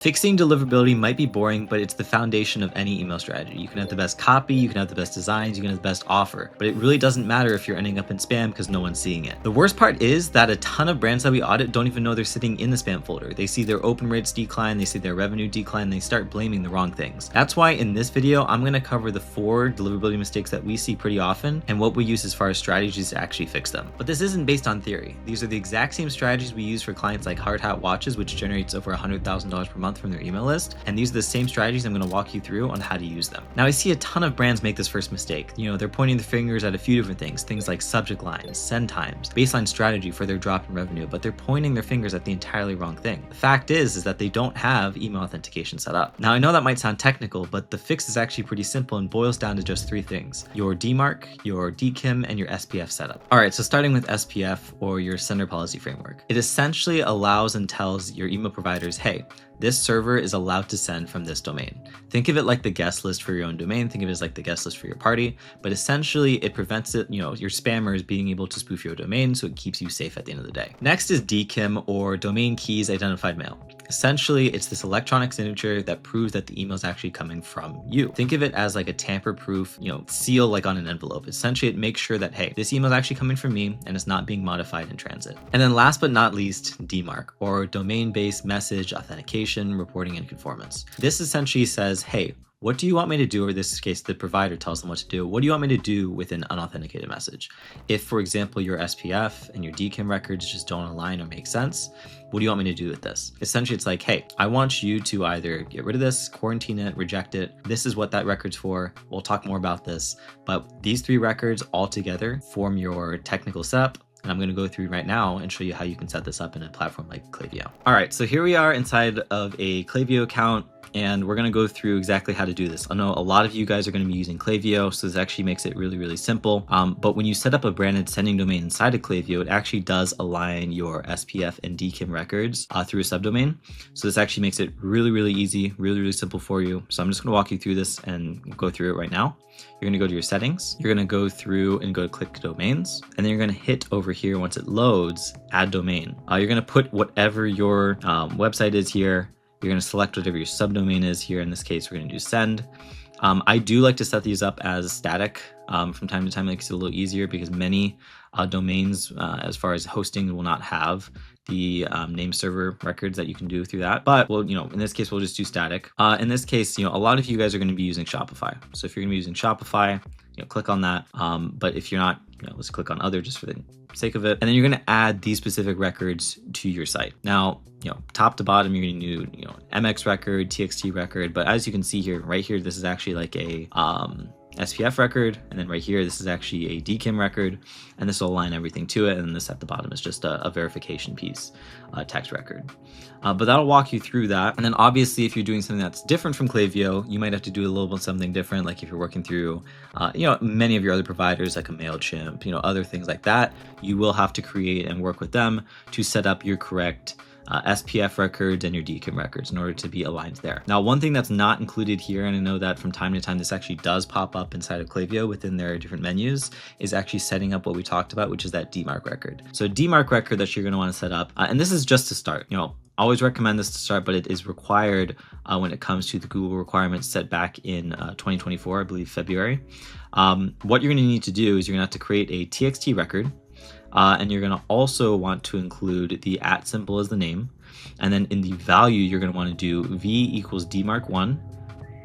Fixing deliverability might be boring, but it's the foundation of any email strategy. You can have the best copy, you can have the best designs, you can have the best offer, but it really doesn't matter if you're ending up in spam because no one's seeing it. The worst part is that a ton of brands that we audit don't even know they're sitting in the spam folder. They see their open rates decline, they see their revenue decline, and they start blaming the wrong things. That's why in this video, I'm going to cover the 4 deliverability mistakes that we see pretty often and what we use as far as strategies to actually fix them. But this isn't based on theory. These are the exact same strategies we use for clients like Hard Hat Watches, which generates over $100,000 per month from their email list. And these are the same strategies I'm going to walk you through on how to use them. Now, I see a ton of brands make this first mistake. They're pointing the fingers at a few different things like subject lines, send times, baseline strategy for their drop in revenue, but they're pointing their fingers at the entirely wrong thing. The fact is that they don't have email authentication set up. Now, I know that might sound technical, but the fix is actually pretty simple and boils down to just 3 things: your DMARC, your DKIM, and your SPF setup. All right, so starting with SPF, or your sender policy framework. It essentially allows and tells your email providers, hey, this server is allowed to send from this domain. Think of it like the guest list for your own domain. Think of it as like the guest list for your party, but essentially it prevents your spammers being able to spoof your domain, so it keeps you safe at the end of the day. Next is DKIM, or domain keys identified mail. Essentially, it's this electronic signature that proves that the email is actually coming from you. Think of it as like a tamper-proof, seal like on an envelope. Essentially, it makes sure that, hey, this email is actually coming from me and it's not being modified in transit. And then last but not least, DMARC, or domain-based message authentication, reporting, and conformance. This essentially says, hey, what do you want me to do? Or in this case, the provider tells them what to do. What do you want me to do with an unauthenticated message? If, for example, your SPF and your DKIM records just don't align or make sense, what do you want me to do with this? Essentially, it's like, hey, I want you to either get rid of this, quarantine it, reject it. This is what that record's for. We'll talk more about this, but these 3 records all together form your technical setup. And I'm going to go through right now and show you how you can set this up in a platform like Klaviyo. All right, so here we are inside of a Klaviyo account, and we're going to go through exactly how to do this. I know a lot of you guys are going to be using Klaviyo, so this actually makes it really, really simple. But when you set up a branded sending domain inside of Klaviyo, it actually does align your SPF and DKIM records through a subdomain. So this actually makes it really, really easy, really, really simple for you. So I'm just going to walk you through this and go through it right now. You're going to go to your settings. You're going to go through and go to click domains, and then you're going to hit over here once it loads, add domain. You're going to put whatever your website is here. You're going to select whatever your subdomain is here. In this case, we're going to do send. I do like to set these up as static from time to time. It makes it a little easier because many domains, as far as hosting, will not have the name server records that you can do through that. But well, in this case, we'll just do static. In this case, a lot of you guys are going to be using Shopify. So if you're going to be using Shopify, click on that. But if you're not, let's click on other just for the sake of it. And then you're going to add these specific records to your site. Now, top to bottom, you're going to do, MX record, TXT record. But as you can see here, right here, this is actually like a SPF record, and then right here this is actually a DKIM record, and this will align everything to it, and then this at the bottom is just a verification piece, text record. But that'll walk you through that. And then obviously if you're doing something that's different from Klaviyo, you might have to do a little bit something different, like if you're working through many of your other providers like a MailChimp, other things like that. You will have to create and work with them to set up your correct SPF records and your DKIM records in order to be aligned there. Now, one thing that's not included here, and I know that from time to time this actually does pop up inside of Klaviyo within their different menus, is actually setting up what we talked about, which is that DMARC record. So DMARC record that you're going to want to set up, and this is just to start. Always recommend this to start, but it is required when it comes to the Google requirements set back in 2024, I believe February. What you're going to need to do is you're going to have to create a TXT record. And you're going to also want to include the @ symbol as the name. And then in the value, you're going to want to do v equals DMARC1,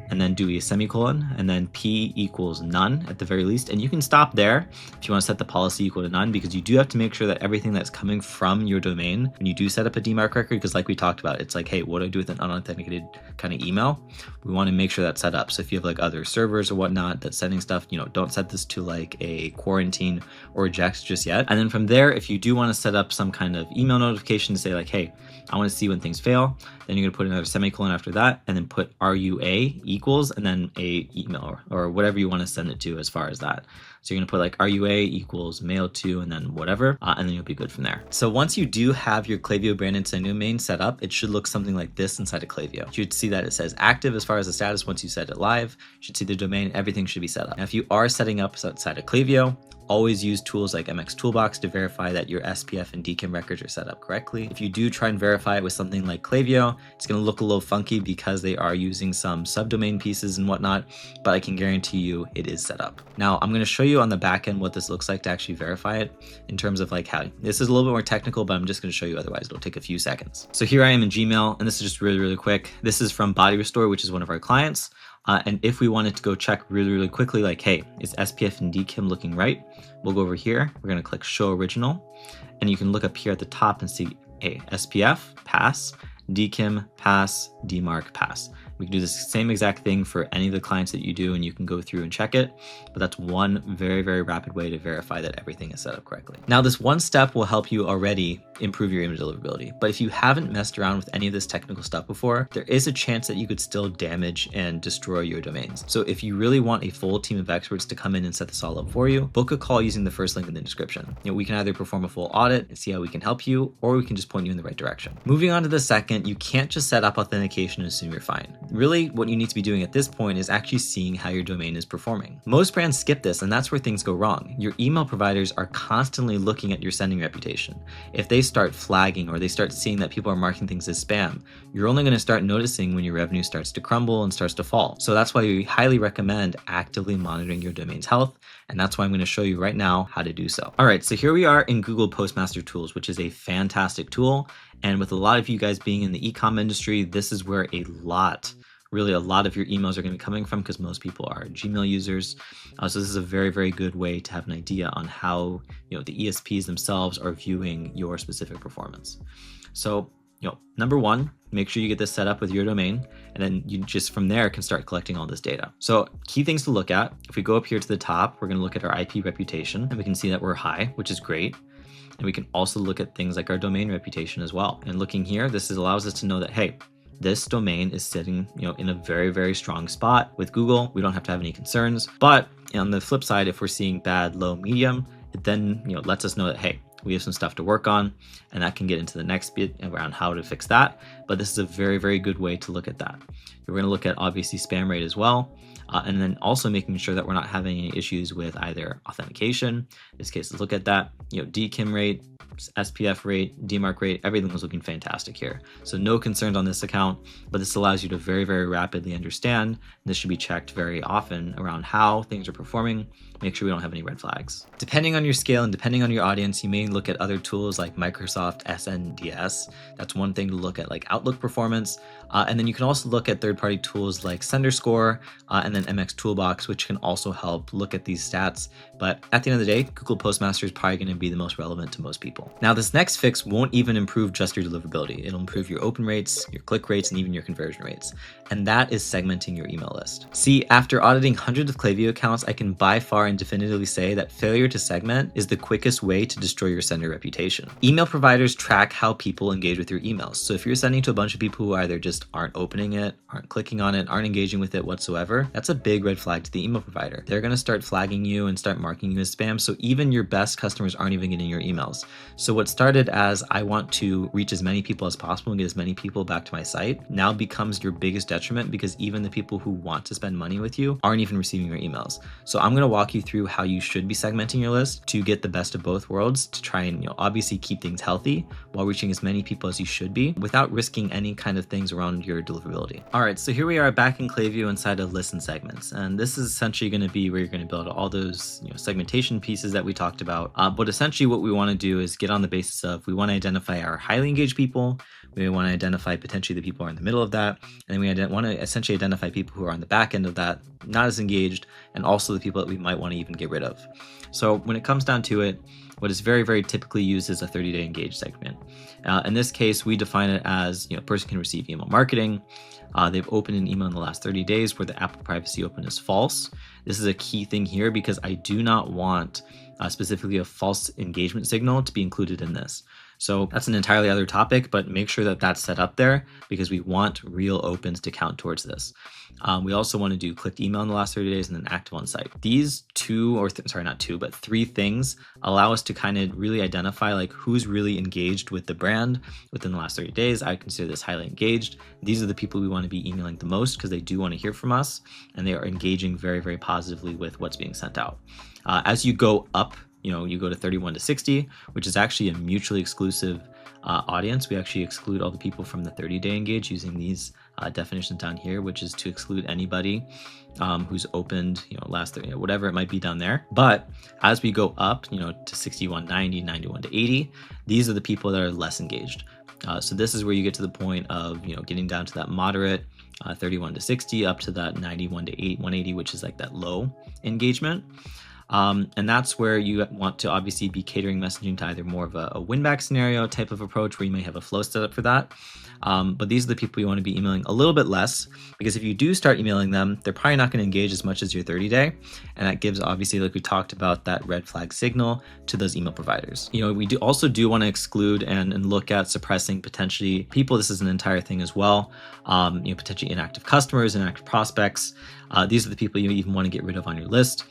and then do a semicolon, and then p equals none at the very least. And you can stop there if you want to set the policy equal to none, because you do have to make sure that everything that's coming from your domain, when you do set up a DMARC record, because like we talked about, it's like, hey, what do I do with an unauthenticated kind of email? We want to make sure that's set up. So if you have like other servers or whatnot that's sending stuff, don't set this to like a quarantine or reject just yet. And then from there, if you do want to set up some kind of email notification to say like, hey, I want to see when things fail, then you're going to put another semicolon after that, and then put RUA equals, and then a email or whatever you want to send it to as far as that. So you're going to put like RUA equals mail to, and then whatever, and then you'll be good from there. So once you do have your Klaviyo branded send domain set up, it should look something like this inside of Klaviyo. You should see that it says active as far as the status. Once you set it live, you should see the domain, everything should be set up. Now, if you are setting up outside of Klaviyo, Always use tools like MX Toolbox to verify that your SPF and DKIM records are set up correctly. If you do try and verify it with something like Klaviyo, it's going to look a little funky because they are using some subdomain pieces and whatnot, but I can guarantee you it is set up. Now, I'm going to show you on the back end what this looks like to actually verify it in terms of like how this is a little bit more technical, but I'm just going to show you, otherwise it'll take a few seconds. So here I am in Gmail, and this is just really quick. This is from Body Restore, which is one of our clients. And if we wanted to go check really quickly, like, hey, is SPF and DKIM looking right? We'll go over here. We're going to click Show Original. And you can look up here at the top and see, hey, SPF, pass, DKIM, pass, DMARC, pass. We can do the same exact thing for any of the clients that you do, and you can go through and check it. But that's one very rapid way to verify that everything is set up correctly. Now, this one step will help you already improve your email deliverability. But if you haven't messed around with any of this technical stuff before, there is a chance that you could still damage and destroy your domains. So if you really want a full team of experts to come in and set this all up for you, book a call using the first link in the description. We can either perform a full audit and see how we can help you, or we can just point you in the right direction. Moving on to the second, you can't just set up authentication and assume you're fine. Really, what you need to be doing at this point is actually seeing how your domain is performing. Most brands skip this, and that's where things go wrong. Your email providers are constantly looking at your sending reputation. If they start flagging or they start seeing that people are marking things as spam, you're only going to start noticing when your revenue starts to crumble and starts to fall. So that's why we highly recommend actively monitoring your domain's health, and that's why I'm going to show you right now how to do so. All right, so here we are in Google Postmaster Tools, which is a fantastic tool. And with a lot of you guys being in the e-com industry, this is where really a lot of your emails are going to be coming from, because most people are Gmail users. So this is a very good way to have an idea on how the ESPs themselves are viewing your specific performance. So number one, make sure you get this set up with your domain, and then you just from there can start collecting all this data. So key things to look at: if we go up here to the top, we're going to look at our IP reputation, and we can see that we're high, which is great. And we can also look at things like our domain reputation as well. And looking here, this allows us to know that, hey, this domain is sitting, in a very strong spot with Google. We don't have to have any concerns. But on the flip side, if we're seeing bad, low, medium, it then lets us know that, hey, we have some stuff to work on, and that can get into the next bit around how to fix that. But this is a very good way to look at that. We're going to look at obviously spam rate as well. And then also making sure that we're not having any issues with either authentication. In this case, let's look at that. DKIM rate, SPF rate, DMARC rate, everything was looking fantastic here. So no concerns on this account, but this allows you to very rapidly understand. This should be checked very often around how things are performing. Make sure we don't have any red flags. Depending on your scale and depending on your audience, you may look at other tools like Microsoft SNDS. That's one thing to look at, like Outlook performance. And then you can also look at third-party tools like SenderScore and then MX Toolbox, which can also help look at these stats. But at the end of the day, Google Postmaster is probably going to be the most relevant to most people. Now, this next fix won't even improve just your deliverability. It'll improve your open rates, your click rates, and even your conversion rates. And that is segmenting your email list. See, after auditing hundreds of Klaviyo accounts, I can by far and definitively say that failure to segment is the quickest way to destroy your sender reputation. Email providers track how people engage with your emails. So if you're sending to a bunch of people who either just aren't opening it, aren't clicking on it, aren't engaging with it whatsoever, that's a big red flag to the email provider. They're going to start flagging you and start marking you as spam. So even your best customers aren't even getting your emails. So what started as I want to reach as many people as possible and get as many people back to my site now becomes your biggest detriment, because even the people who want to spend money with you aren't even receiving your emails. So I'm going to walk you through how you should be segmenting your list to get the best of both worlds, to try and obviously keep things healthy while reaching as many people as you should be without risking any kind of things around your deliverability. All right, so here we are back in Klaviyo inside of lists and segments, and this is essentially going to be where you're going to build all those segmentation pieces that we talked about. But essentially what we want to do is get on the basis of, we want to identify our highly engaged people, we want to identify potentially the people who are in the middle of that, and then we want to essentially identify people who are on the back end of that, not as engaged, and also the people that we might want to even get rid of. So when it comes down to it, what is very typically used is a 30-day engaged segment. In this case, we define it as a person can receive email marketing. They've opened an email in the last 30 days where the Apple privacy open is false. This is a key thing here, because I do not want specifically a false engagement signal to be included in this. So that's an entirely other topic, but make sure that that's set up there because we want real opens to count towards this. We also want to do clicked email in the last 30 days and then active on site. These three things allow us to kind of really identify like who's really engaged with the brand within the last 30 days. I consider this highly engaged. These are the people we want to be emailing the most because they do want to hear from us and they are engaging very, very positively with what's being sent out. As you go up, you go to 31 to 60, which is actually a mutually exclusive audience. We actually exclude all the people from the 30-day engage using these definitions down here, which is to exclude anybody who's opened, last 30, whatever it might be down there. But as we go up, to 61, 90, 91 to 80, these are the people that are less engaged. So this is where you get to the point of, getting down to that moderate 31 to 60 up to that 91 to 180, which is like that low engagement. And that's where you want to obviously be catering messaging to either more of a win-back scenario type of approach where you may have a flow set up for that. But these are the people you want to be emailing a little bit less, because if you do start emailing them, they're probably not going to engage as much as your 30-day. And that gives, obviously, like we talked about, that red flag signal to those email providers. We do want to exclude and look at suppressing potentially people. This is an entire thing as well. Potentially inactive customers, inactive prospects. These are the people you even want to get rid of on your list,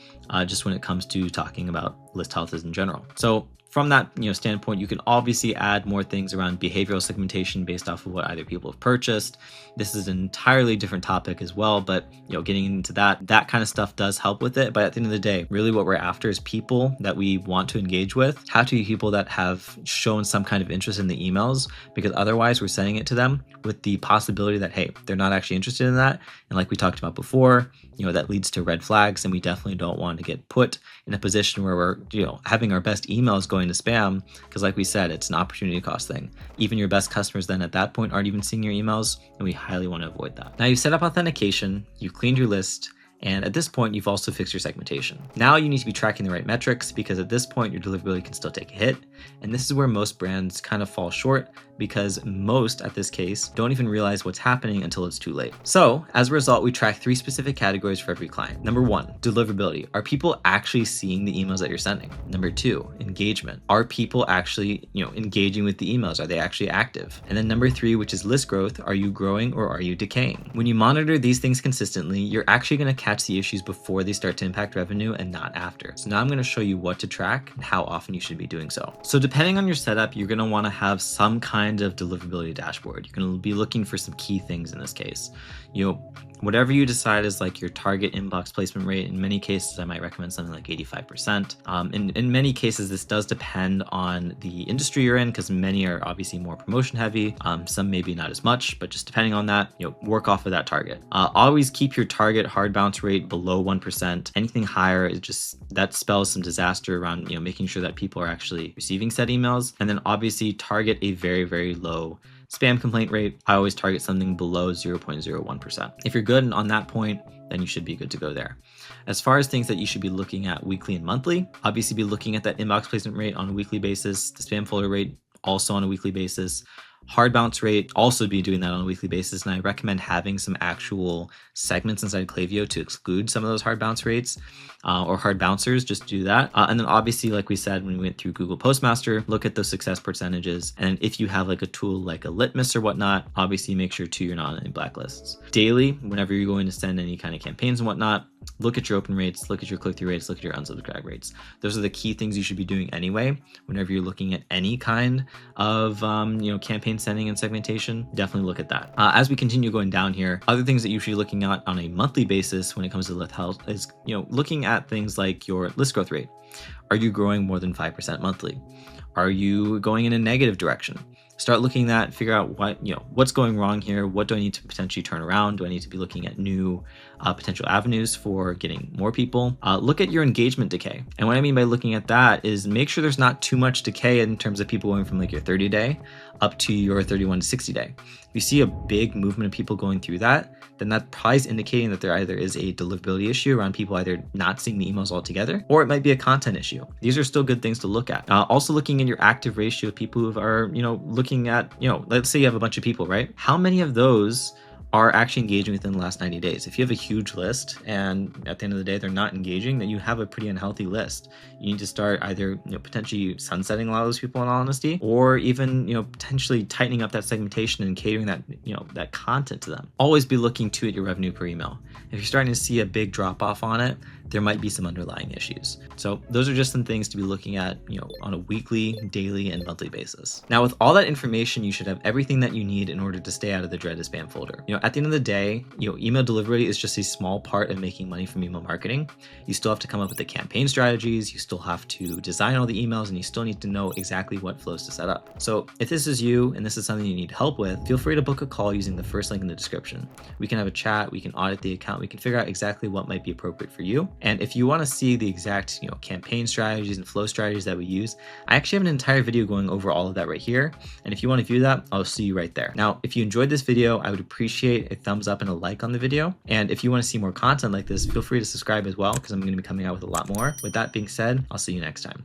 just when it comes to talking about list health in general. So from that standpoint, you can obviously add more things around behavioral segmentation based off of what either people have purchased. This is an entirely different topic as well, but getting into that kind of stuff does help with it. But at the end of the day, really what we're after is people that we want to engage with. Have to be people that have shown some kind of interest in the emails, because otherwise we're sending it to them with the possibility that, hey, they're not actually interested in that. And like we talked about before, that leads to red flags, and we definitely don't want to get put in a position where we're, having our best emails going to spam, because like we said, it's an opportunity cost thing. Even your best customers then at that point aren't even seeing your emails, and we highly want to avoid that. Now you've set up authentication, you've cleaned your list, and at this point, you've also fixed your segmentation. Now you need to be tracking the right metrics, because at this point, your deliverability can still take a hit. And this is where most brands kind of fall short, because most, at this case, don't even realize what's happening until it's too late. So as a result, we track 3 specific categories for every client. Number 1, deliverability. Are people actually seeing the emails that you're sending? Number 2, engagement. Are people actually, engaging with the emails? Are they actually active? And then number 3, which is list growth. Are you growing or are you decaying? When you monitor these things consistently, you're actually going to catch the issues before they start to impact revenue and not after. So now I'm going to show you what to track and how often you should be doing so. So depending on your setup, you're going to want to have some kind of deliverability dashboard. You're going to be looking for some key things in this case. Whatever you decide is like your target inbox placement rate. In many cases, I might recommend something like 85%. In many cases, this does depend on the industry you're in, because many are obviously more promotion heavy. Some maybe not as much, but just depending on that, work off of that target. Always keep your target hard bounce rate below 1%. Anything higher is that spells some disaster around, making sure that people are actually receiving said emails. And then obviously target a very, very low spam complaint rate. I always target something below 0.01%. If you're good on that point, then you should be good to go there. As far as things that you should be looking at weekly and monthly, obviously be looking at that inbox placement rate on a weekly basis, the spam folder rate also on a weekly basis. Hard bounce rate, also be doing that on a weekly basis. And I recommend having some actual segments inside Klaviyo to exclude some of those hard bounce rates or hard bouncers, just do that. And then obviously, like we said, when we went through Google Postmaster, look at those success percentages. And if you have like a tool like a litmus or whatnot, obviously make sure too you're not on any blacklists. Daily, whenever you're going to send any kind of campaigns and whatnot, look at your open rates, look at your click-through rates, look at your unsubscribe rates. Those are the key things you should be doing anyway. Whenever you're looking at any kind of campaign sending and segmentation, definitely look at that. As we continue going down here, other things that you should be looking at on a monthly basis when it comes to list health is looking at things like your list growth rate. Are you growing more than 5% monthly? Are you going in a negative direction? Start looking at, figure out what's going wrong here. What do I need to potentially turn around? Do I need to be looking at new potential avenues for getting more people? Look at your engagement decay. And what I mean by looking at that is make sure there's not too much decay in terms of people going from like your 30-day up to your 31 to 60-day. If you see a big movement of people going through that, then that probably is indicating that there either is a deliverability issue around people either not seeing the emails altogether, or it might be a content issue. These are still good things to look at. Also looking at your active ratio of people who are, looking at, let's say you have a bunch of people, right? How many of those are actually engaging within the last 90 days. If you have a huge list and at the end of the day they're not engaging, then you have a pretty unhealthy list. You need to start either potentially sunsetting a lot of those people in all honesty, or even potentially tightening up that segmentation and catering that that content to them. Always be looking at your revenue per email. If you're starting to see a big drop off on it, there might be some underlying issues. So those are just some things to be looking at on a weekly, daily, and monthly basis. Now with all that information, you should have everything that you need in order to stay out of the dreaded spam folder. At the end of the day, email delivery is just a small part of making money from email marketing. You still have to come up with the campaign strategies, you still have to design all the emails, and you still need to know exactly what flows to set up. So if this is you and this is something you need help with, feel free to book a call using the first link in the description. We can have a chat, we can audit the account, we can figure out exactly what might be appropriate for you. And if you want to see the exact campaign strategies and flow strategies that we use, I actually have an entire video going over all of that right here. And if you want to view that, I'll see you right there. Now, if you enjoyed this video, I would appreciate a thumbs up and a like on the video. And if you want to see more content like this, feel free to subscribe as well, because I'm going to be coming out with a lot more. With that being said, I'll see you next time.